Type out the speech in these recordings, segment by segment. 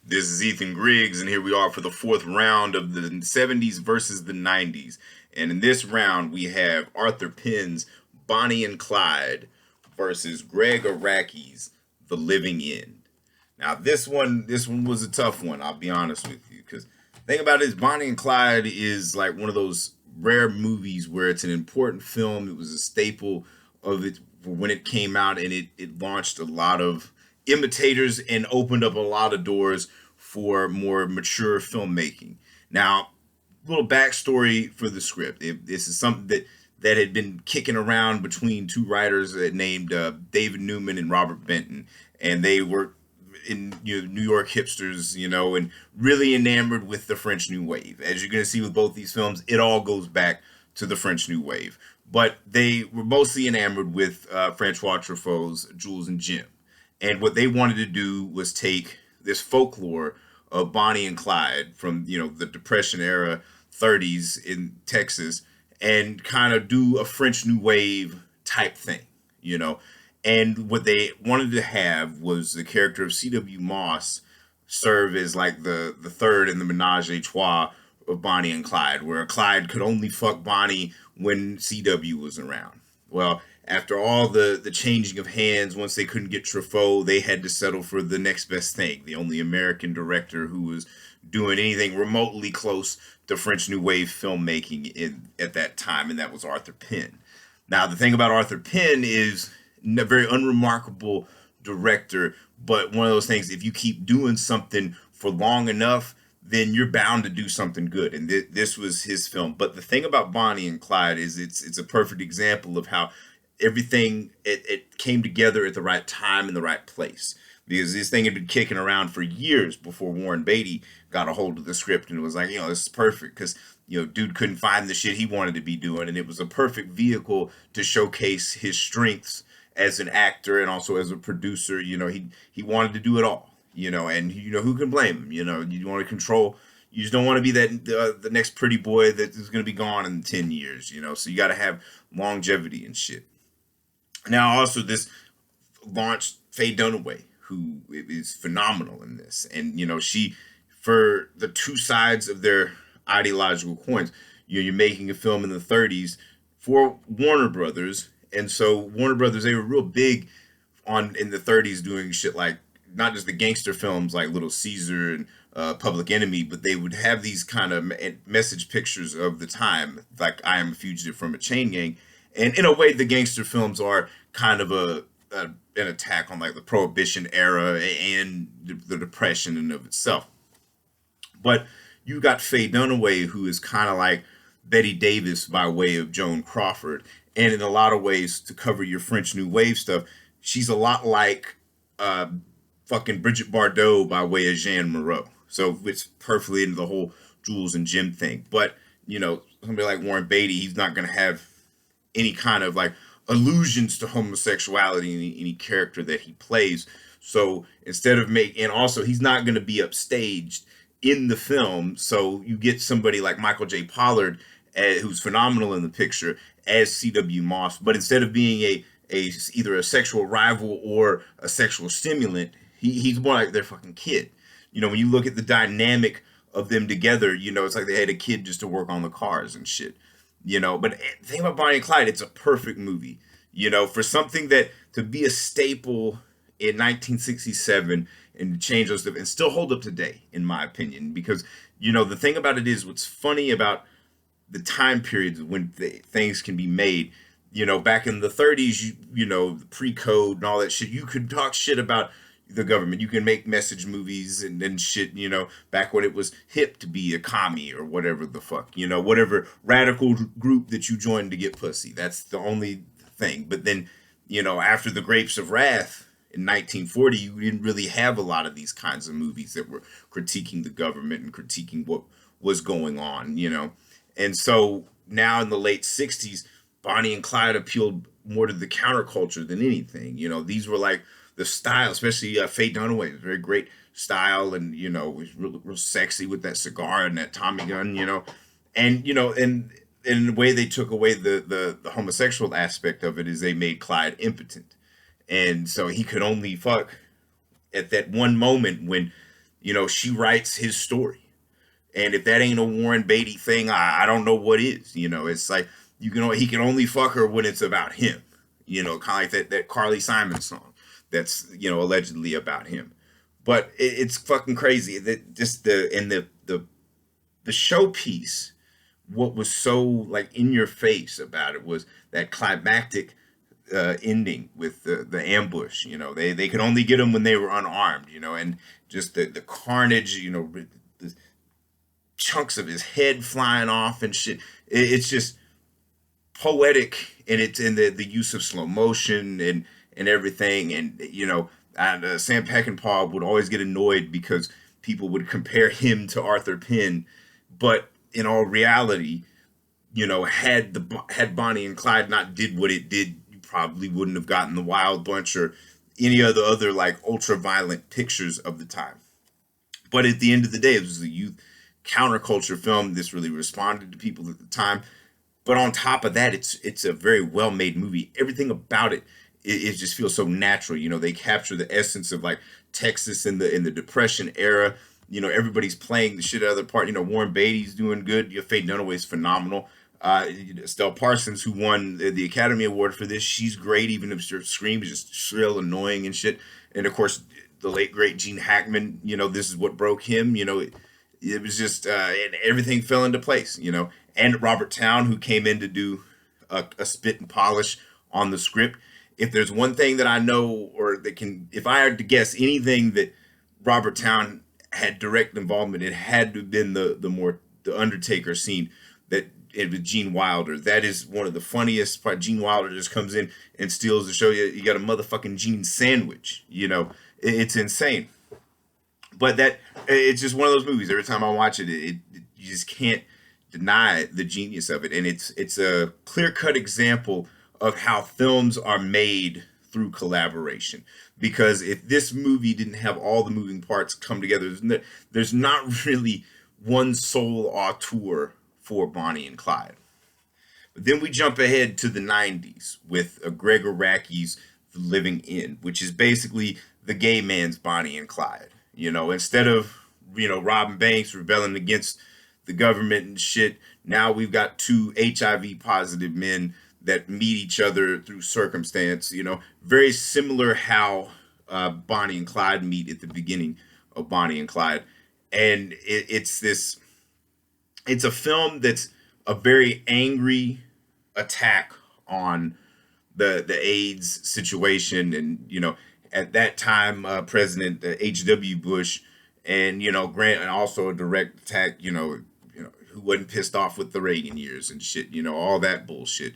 This is Ethan Griggs, and here we are for the fourth round of the 70s versus the 90s. And in this round, we have Arthur Penn's Bonnie and Clyde versus Gregg Araki's The Living End. Now, this one was a tough one. I'll be honest with you, because the thing about it is, Bonnie and Clyde is like one of those rare movies where it's an important film. It was a staple of it when it came out, and it launched a lot of imitators and opened up a lot of doors for more mature filmmaking. Now, little backstory for the script. This is something that had been kicking around between two writers named David Newman and Robert Benton, and they were in New York hipsters, and really enamored with the French New Wave. As you're going to see with both these films, it all goes back to the French New Wave. But they were mostly enamored with Francois Truffaut's Jules and Jim. And what they wanted to do was take this folklore of Bonnie and Clyde from, the Depression era 30s in Texas and kind of do a French New Wave type thing. And what they wanted to have was the character of C.W. Moss serve as like the third in the menage a trois of Bonnie and Clyde, where Clyde could only fuck Bonnie when CW was around. Well, after all the changing of hands, once they couldn't get Truffaut, they had to settle for the next best thing, the only American director who was doing anything remotely close to French New Wave filmmaking at that time, and that was Arthur Penn. Now, the thing about Arthur Penn is a very unremarkable director, but one of those things, if you keep doing something for long enough, then you're bound to do something good. And this was his film. But the thing about Bonnie and Clyde is it's a perfect example of how everything it came together at the right time in the right place. Because this thing had been kicking around for years before Warren Beatty got a hold of the script and was like, this is perfect because dude couldn't find the shit he wanted to be doing, and it was a perfect vehicle to showcase his strengths as an actor and also as a producer. He wanted to do it all. And who can blame him? You want to control. You just don't want to be that the next pretty boy that is going to be gone in 10 years. So you got to have longevity and shit. Now, also, this launched Faye Dunaway, who is phenomenal in this. And, she, for the two sides of their ideological coins, you're making a film in the 30s for Warner Brothers. And so Warner Brothers, they were real big in the 30s doing shit like not just the gangster films like Little Caesar and Public Enemy, but they would have these kind of message pictures of the time, like I Am a Fugitive from a Chain Gang. And in a way, the gangster films are kind of an attack on like the Prohibition era and the Depression in of itself. But you got Faye Dunaway, who is kind of like Betty Davis by way of Joan Crawford. And in a lot of ways, to cover your French New Wave stuff, she's a lot like fucking Bridget Bardot by way of Jeanne Moreau. So it's perfectly into the whole Jules and Jim thing. But, somebody like Warren Beatty, he's not going to have any kind of like allusions to homosexuality in any character that he plays. So instead of and also he's not going to be upstaged in the film. So you get somebody like Michael J. Pollard, who's phenomenal in the picture, as C.W. Moss. But instead of being either a sexual rival or a sexual stimulant, he's more like their fucking kid. When you look at the dynamic of them together, it's like they had a kid just to work on the cars and shit. But the thing about Bonnie and Clyde, it's a perfect movie. For something that to be a staple in 1967 and to change those stuff and still hold up today, in my opinion. Because, the thing about it is what's funny about the time periods when things can be made, back in the 30s, the pre-code and all that shit, you could talk shit about the government. You can make message movies and shit, back when it was hip to be a commie or whatever the fuck, whatever radical group that you joined to get pussy. That's the only thing. But then, after the Grapes of Wrath in 1940, you didn't really have a lot of these kinds of movies that were critiquing the government and critiquing what was going on, And so now in the late 60s, Bonnie and Clyde appealed more to the counterculture than anything. These were like the style, especially Faye Dunaway, very great style, and was real sexy with that cigar and that Tommy gun, and in the way they took away the homosexual aspect of it is they made Clyde impotent, and so he could only fuck at that one moment when She writes his story. And if that ain't a Warren Beatty thing, I don't know what is. It's like he can only fuck her when it's about him. Kind of like that Carly Simon song that's allegedly about him. But it's fucking crazy that just the showpiece. What was so like in your face about it was that climactic ending with the ambush. They could only get him when they were unarmed. And just the carnage. The chunks of his head flying off and shit. It's just poetic, and it's in the use of slow motion and everything. And Sam Peckinpah would always get annoyed because people would compare him to Arthur Penn, but in all reality, had Bonnie and Clyde not did what it did, you probably wouldn't have gotten the Wild Bunch or any other like ultra violent pictures of the time. But at the end of the day, it was a youth counterculture film. This really responded to people at the time. But on top of that, it's a very well made movie. Everything about it just feels so natural. They capture the essence of like Texas in the Depression era. Everybody's playing the shit out of their part. Warren Beatty's doing good. Faye Dunaway's phenomenal. Estelle Parsons, who won the Academy Award for this, she's great, even if her scream is just shrill, annoying, and shit. And of course, the late great Gene Hackman. This is what broke him. It was just and everything fell into place. And Robert Towne, who came in to do a spit and polish on the script. If there's one thing that I know, or if I had to guess anything that Robert Towne had direct involvement, it had to have been the Undertaker scene that with Gene Wilder. That is one of the funniest part. Gene Wilder just comes in and steals the show. You got a motherfucking Gene sandwich. It's insane. But it's just one of those movies. Every time I watch it, you just can't deny the genius of it. And it's a clear-cut example of how films are made through collaboration. Because if this movie didn't have all the moving parts come together, there's not really one sole auteur for Bonnie and Clyde. But then we jump ahead to the 90s with Gregg Araki's The Living End, which is basically the gay man's Bonnie and Clyde. Instead of, robbing banks, rebelling against the government and shit, now we've got two HIV positive men that meet each other through circumstance. Very similar how Bonnie and Clyde meet at the beginning of Bonnie and Clyde. And it's a film that's a very angry attack on the AIDS situation. And, at that time, President H.W. Bush and, Grant, and also a direct attack, who wasn't pissed off with the Reagan years and shit, all that bullshit.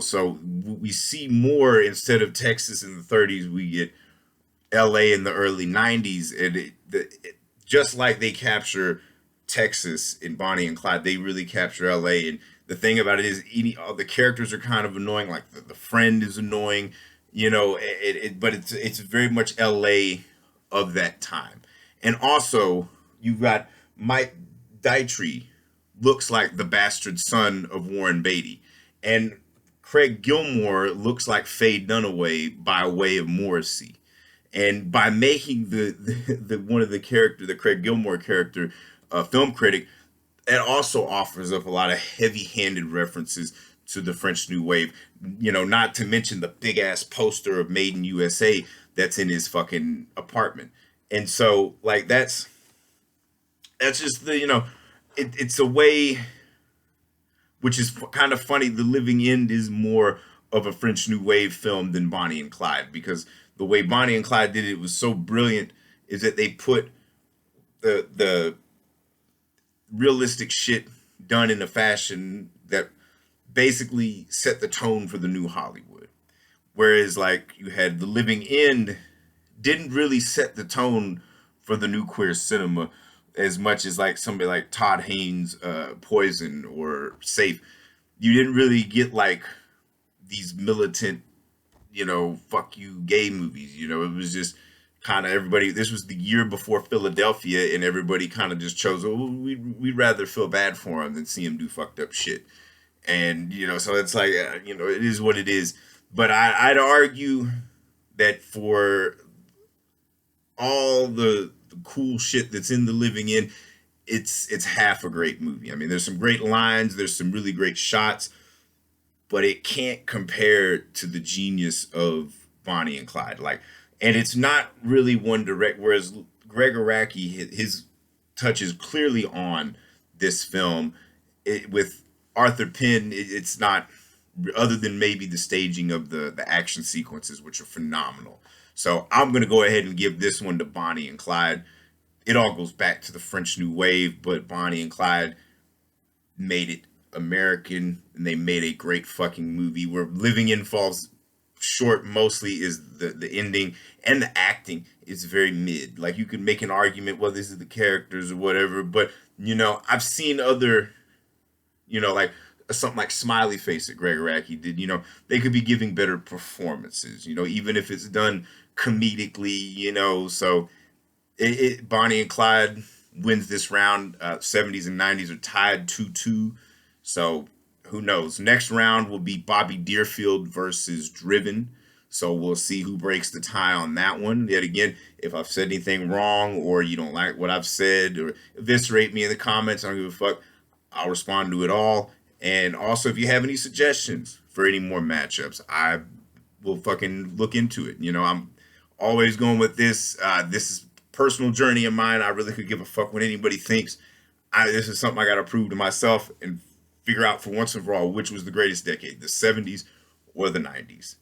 So we see more, instead of Texas in the 30s, we get LA in the early 90s. And just like they capture Texas in Bonnie and Clyde, they really capture LA. And the thing about it is, all the characters are kind of annoying. Like the friend is annoying, but it's very much LA of that time. And also, you've got Mike Dietrich, looks like the bastard son of Warren Beatty. And Craig Gilmore looks like Faye Dunaway by way of Morrissey. And by making the one of the character, the Craig Gilmore character, a film critic, it also offers up a lot of heavy-handed references to the French New Wave. Not to mention the big-ass poster of Made in USA that's in his fucking apartment. And so, like, that's just it's a way, which is kind of funny. The Living End is more of a French New Wave film than Bonnie and Clyde, because the way Bonnie and Clyde did it was so brilliant, is that they put the realistic shit done in a fashion that basically set the tone for the new Hollywood. Whereas, like, you had The Living End didn't really set the tone for the new queer cinema as much as like somebody like Todd Haynes' Poison or Safe. You didn't really get like these militant, fuck you gay movies. It was just kind of everybody. This was the year before Philadelphia, and everybody kind of just chose, we'd rather feel bad for him than see him do fucked up shit. And, so it's like, it is what it is. But I'd argue that for all the cool shit that's in the living end, it's half a great movie. I mean, there's some great lines, there's some really great shots, but it can't compare to the genius of Bonnie and Clyde. Like, and it's not really one direct. Whereas Gregg Araki, his touch is clearly on this film. With Arthur Penn, it's not, other than maybe the staging of the action sequences, which are phenomenal. So I'm gonna go ahead and give this one to Bonnie and Clyde. It all goes back to the French New Wave, but Bonnie and Clyde made it American, and they made a great fucking movie. Where Living In falls short mostly is the ending, and the acting is very mid. Like, you could make an argument, well, this is the characters or whatever, but I've seen other, like something like Smiley Face that Gregg Araki did. They could be giving better performances. Even if it's done comedically. So Bonnie and Clyde wins this round. 70s and 90s are tied 2-2. So who knows? Next round will be Bobby Deerfield versus Driven. So we'll see who breaks the tie on that one. Yet again, if I've said anything wrong, or you don't like what I've said, or eviscerate me in the comments, I don't give a fuck. I'll respond to it all. And also, if you have any suggestions for any more matchups, I will fucking look into it. I'm always going with this. This is personal journey of mine. I really could give a fuck what anybody thinks. This is something I got to prove to myself and figure out for once and for all which was the greatest decade, the 70s or the 90s.